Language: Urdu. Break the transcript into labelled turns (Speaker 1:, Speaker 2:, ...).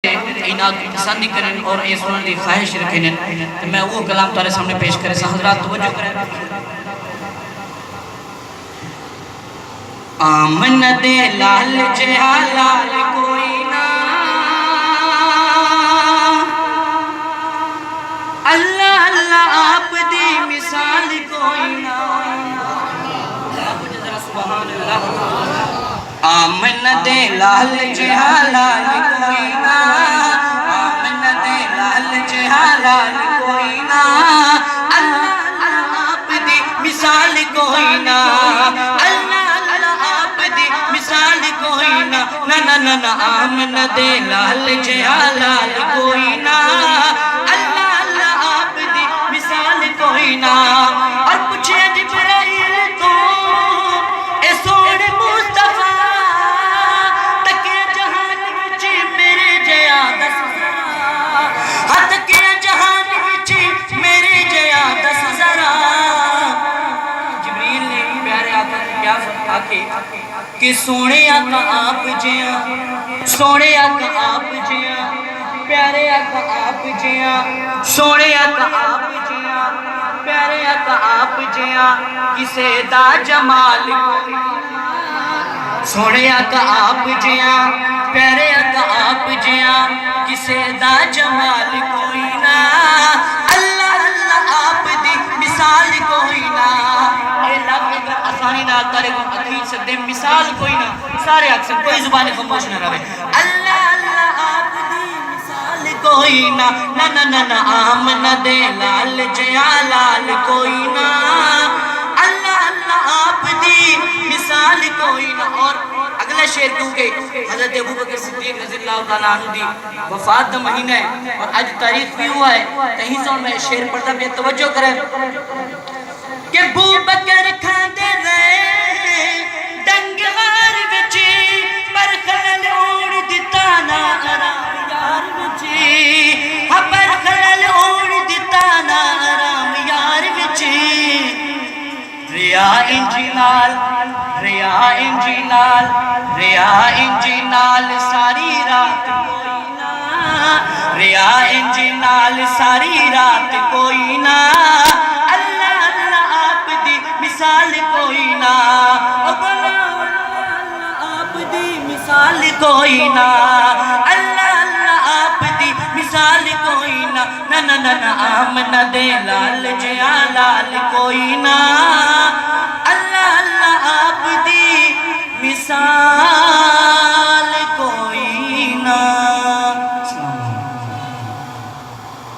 Speaker 1: اینات پسند کریں اور اے سنن دی خواہش رکھیں تو میں وہ کلام تارے سامنے پیش کرے سا حضرات توجہ کریں آمن دے لال جہالال کوئی نا اللہ اللہ آپ دی مثال کوئی نا آمن دے لال جہالال کوئی نا آمن دے لال جہالال کوئی نا اللہ اللہ آپ دی مثال کوئی نا اللہ اللہ آپ دی مثال کوئی نا نا آمن دے لال جہالال کوئی نا اللہ اللہ آپ دی مثال کوئی نا اور پوچھے جبرائیل تو اے سوڑ مصطفیٰ تکے جہان وچی میرے جیا دس ذرا ہاں تکے جہان وچی میرے جیا دس ذرا جبریل نے پیارے آقا کو کیا آکے کہ سونے آقا آپ جیا سونے آقا آپ جیا پیارے آقا آپ جیا سونے آقا آپ جیا پیارے آقا آپ جیا کسے دا جمال کوئی نا سونے آقا آپ جیا پیارے آقا آپ جیا کسے دا جمال کوئی نا اللہ اللہ آپ دی مثال کوئی نا اے لفظ اگر آسانی نہ تارے کو اکھیر سکتے مثال کوئی نا سارے اکثر کوئی زبان خاموش نہ رہے اللہ اللہ آپ دی مثال کوئی نا نا آمن دے لال جہالال کوئی نا اللہ اللہ آپ دی مثال کوئی نا اور اگلا شعر کیونکہ حضرت ابوبکر صدیق رضی اللہ تعالیٰ عنہ دی وفات دا مہینہ ہے اور آج تاریخ بھی ہوا ہے کہیں سے میں شعر پڑھتا بھی توجہ کریں کہ ابوبکر کھاندے رہے ڈنگار وچی پر خلل اوڑ دیتا نا آرام یار وچی ہاں پر خلل اوڑ دیتا نا آرام یار وچی ریا انجینال ریا انجینال ریا انجینال ساری رات کوئی نا ریا انجینال ساری رات کوئی نا اللہ اللہ آپ دی مثال کوئی نا آپ دی مثال کوئی نا اللہ اللہ آپ دی مثال کوئی نا نا آمن دے لال جہالال کوئی نا